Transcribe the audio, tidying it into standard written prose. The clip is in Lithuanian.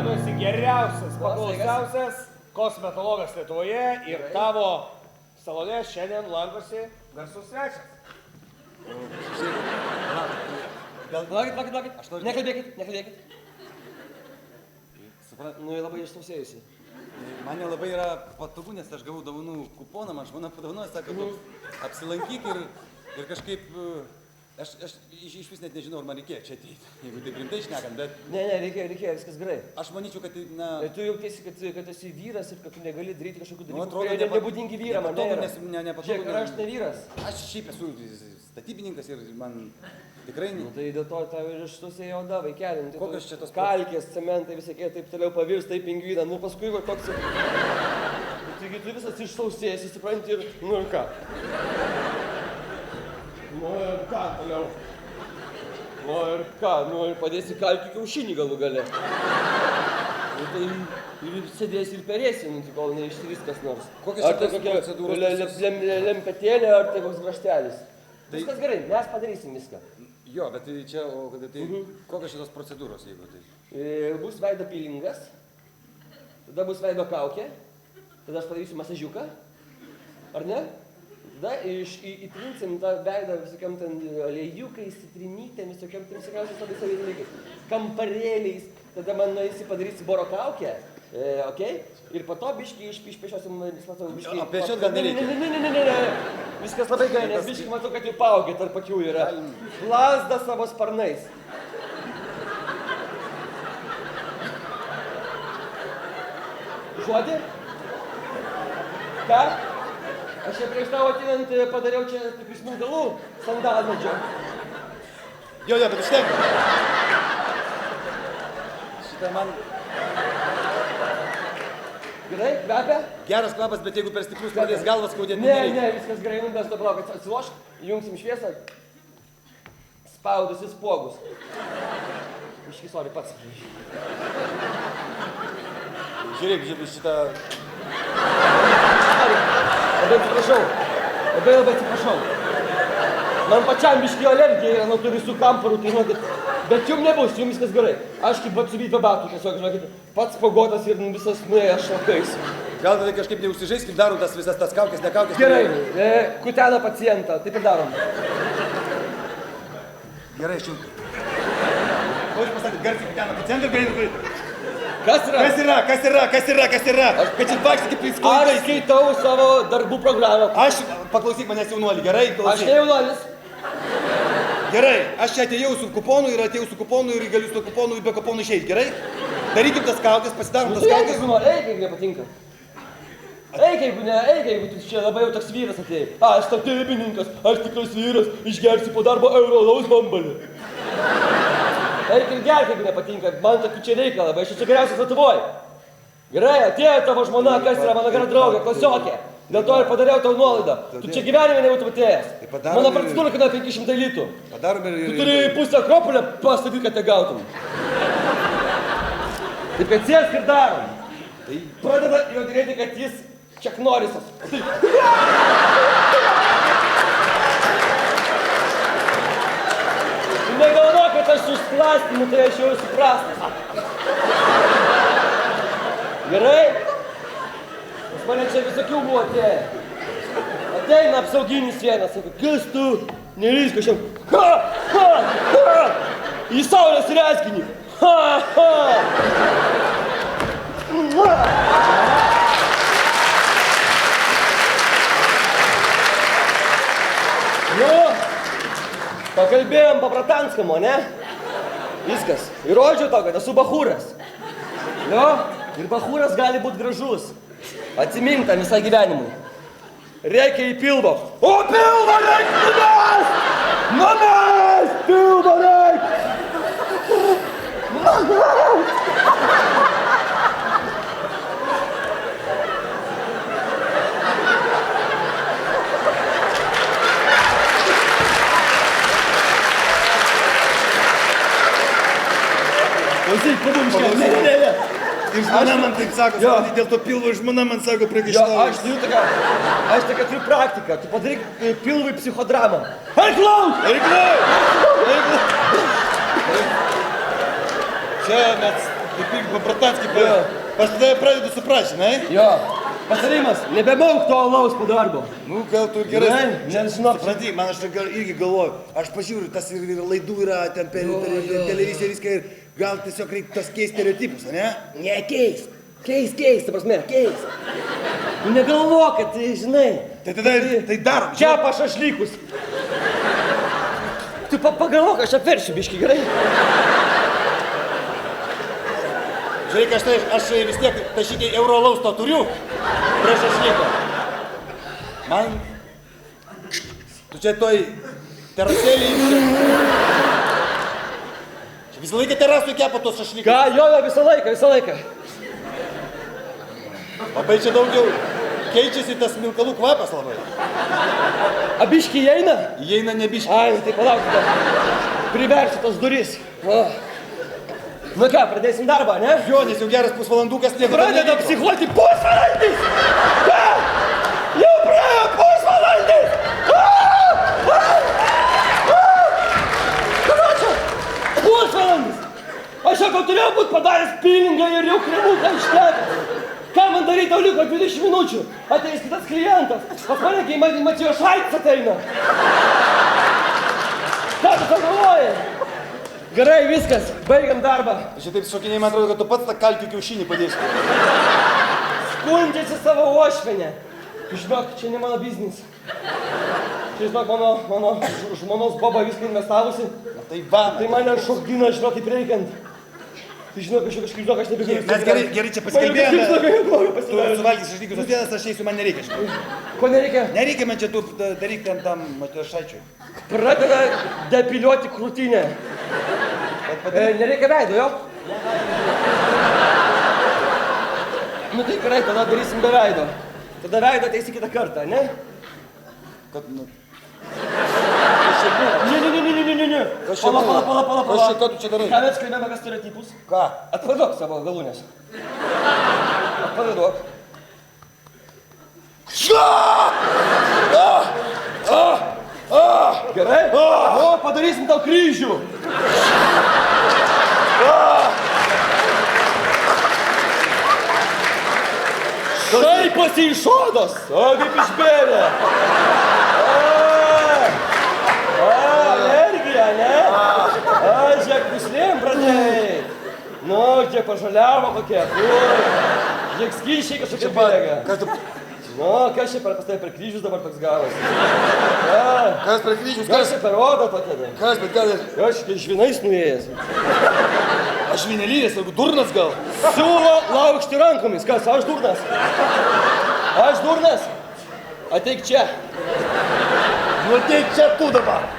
tu esi geriausias, paklausiausias kosmetologas Lietuvoje ir tavo salone šiandien lankosi garsus svečias. Laukit. Nekalbėkit. Nu, labai išsausėjusi. Man nelabai yra patogu, nes aš gavau dovanų kuponą, man žmona padovanojo, sako, apsilankyk ir kažkaip... Aš iš vis net nežinau, ar man reikėjo čia ateiti, jeigu taip rimtai šnekant, bet... Ne, reikėjo, viskas gerai. Aš manyčiau, kad tai, na... Tu jautiesi, kad esi vyras ir kad tu negali daryti kažkokių dalykų, atrodo, kurie nebūdingi vyram, ar ne? Nepatogu, Žiūrėk, ar aš ne vyras? Aš šiaip esu statybininkas ir man tikrai... Nu, tai dėl to tau ir ištusė oda, vaikelė. Tai kokios čia tos... Kalkės, cementai, visokie, taip toliau pavirs, taip pingviną. Nu, paskui va toks... Taigi tu visas išsausėjęs, supranti ir... Nu ir ką? Nu ir ką toliau? Nu ir padėsi kalkių kiaušinį galų gale. Nu tai ir sėdėsi ir perėsi, nu tai kol neišsirys kas nors. Kokios čia tos procedūros? Lempetėlė ar tai koks graštelis. Viskas gerai, mes padarysim viską. Jo, bet tai čia, kokios šitos procedūros, jeigu tai? Bus veido pilingas, tada bus veido kaukė, tada aš padarysiu masažiuką, ar ne? Tada įtrinsim tą veidą visokiam ten aliejukai, citrinytėm, visokiam ten visokiausiais labai savai dalykais, kamparėliais, tada man nueisi padarysi boro kaukę, okei? Ir po to biškį išpešiosim, matau, biškį... O pešiot gal nereikia? Ne. Viskas labai gerai, nes biškį matau, kad jau paaugė tarp akių yra. Plazda savo sparnais. Žodį? Ką? Aš čia prieš tavo atinant padariau čia tokių smilgalų sandalmedžio. Jo, bet užtenka. Šitą man... Gerai, kvepia? Geras kvapas, bet jeigu per stiprus pradės galvas skaudėti, Ne, viskas gerai, nu mes to palauk, atsilošk, įjungsim šviesą, spaudusi spuogus. Iški, sorry, pats. Žiūrėk, šitą... Labai atsiprašau. Man pačiam biškį alergija yra nuo tų visų kamparų, tai žinokit, bet jum nebus, jum viskas gerai. Aš kaip batsuvyti be batų, tiesiog, žinokit, pats pagotas ir visas nuėjęs šalkais. Gal tada kažkaip neužsižais, kaip darom visas tas kaukės, nekaukės? Gerai, kutena pacientą, taip ir darom. Gerai, aš jau... Noriu pasakyti, garsiai kutena pacientą, greitai. Kas yra? Kas yra? Kad čia vaikštai kaip įsklaidai. Aš skaitau savo darbų programą. Aš, paklausyk manęs jaunuolį, gerai? Aš ne jaunuolis. Gerai, aš čia atėjau su kuponu ir galiu su kuponu ir be kuponų išeiti, gerai? Darykim tas kaukės, pasidarom tas kaukės. Eik, jeigu nepatinka. Eik, jeigu tu čia labai jau toks vyras atėjai. Aš statybininkas, aš tikras vyras, išgersiu po darbo euro alaus bambalį. Eik ir gerk, jeigu nepatinka, man tokių čia reikalą, aš čia geriausias Lietuvoj. Gerai, atėjo tavo žmona, kas yra mano gera draugė, klasiokė. Dėl to ir padariau tau nuolaidą. Tu čia gyvenime nebūtum atėjęs. Mano procedūra kainuoja 500 litų. Tu turi pusę Akropolę pastatyti, kad te gautum. Taip kad sėsk ir darom. Pradeda jau dėrėti, kad jis Čak Norisas. Negalvo, kad aš užplastinu, tai aš jau esu prastas. Gerai? Pas mane čia visokių buvo atėję. Ateina apsauginis vienas, sako, kas tu? Nelįsk kažkaip. Ha! Į saulės rezginį. Ha! Nu, pakalbėjom papratanskamo, ne? Viskas. Įrodžiau tau, kad esu bachūras. Jo, ir bachūras gali būti gražus. Atsimink tą visą gyvenimui. Reikia į pilvo. O pilvo reikia numest! Numest! Pilvo reikia! Numest! Klausyk, pabumiškai. Ne. Ir žmona man taip sako, dėl to pilvo žmona man sako priekaištauja. Aš tokia turiu praktiką. Tu padaryk pilvui psichodramą. Eiklau! Čia mes Taip, po-bratanskiai pradėjau. Aš tada pradedu suprasti, žinai? Jo. Patarimas, nebemauk to alaus po darbo. Nu, gal tu ir gerai. Nežinok. Supranti, man aš irgi galvoju, aš pažiūriu, tas ir laidų yra, ten per televiziją viską ir gal tiesiog reikia tas keisti stereotipus, ne? Ne, keis, ta prasme, keis. Tu negalvok, kad tai, žinai. Tai tada tai darom. Čia pašašlykus. Tu pagalvok, aš apveršiu biškį, gerai? Žiūrėk, aš vis tiek tašykį euro alaus to turiu prieš šašlyką. Man... Tu čia toj terasėlį imši. Čia visą laiką terasui kepa tos šašlyką. Ką, jo, visą laiką. Labai čia daugiau keičiasi tas milkalų kvapas labai. A biškį įeina? Įeina ne biškį. Ai, tai palaukite. Priversiu tos duris. Nu ką, pradėsim darbą, ne? Jo, nes jau geras pusvalandukas nieko Pradeda psichuoti pusvalandis! Ką? Jau praėjo pusvalandis! Kada čia? Pusvalandis! Aš jau turėjau būt padaręs pilingą ir jau kremuką ištekęs. Ką man daryti, tau liko 20 minučių? Ateis kitas klientas. Pas mane, kai Matijošaitis ateina. Ką tu galvoji? Gerai, viskas, baigiam darbą. Aš taip šokiniai, man atrodo, kad tu pats tą kalkių kiaušinį padėsi. Skundžiasi savo uošvienę. Žinok, čia ne mano biznis. Čia, žinok, mano žmonos boba viską investavusi. Tai va. Tai mane šokdina, žinok, kaip reikiant. Tai žinok, aš nebegaliu. Mes gerai čia pasikalbėjome. Tu suvalgysi šašlykus tos dienas, aš eisiu, man nereikia. Ko nereikia? Nereikia man čia tu daryk tam Matijošaičiui. Pradeda depiliuoti krūtinę. Nereikia veido, jo? Nu tai gerai, tada darysim be veido. Tada veidą ateisi kitą kartą, ne? Kad, nu... Ne. Pala. Ką tu čia darai? Ką mes kalbėjome apie stereotipus? Ką? Atvaduok savo galūnės. Atvaduok. Gerai? O, padarysim tau kryžių. Šaiposi iš odos. O, kaip išbėrė. Alergija, ne? Žiūrėk, puslėm, pradėjai. Nu, čia pažaliavo kokie. Žiūrėk, skyšiai kažkokie bėga. Kas tu... Nu, kas čia pas tai per kryžius dabar toks gavosi? Kas per kryžius? Kas čia per odą tokia? Kas, bet gal... Aš žvinais nuėjęs. Aš vienelynės, jeigu durnas gal. Siūlo laukšti rankomis. Kas, aš durnas? Aš durnas? Ateik čia. Nu ateik čia tu dabar.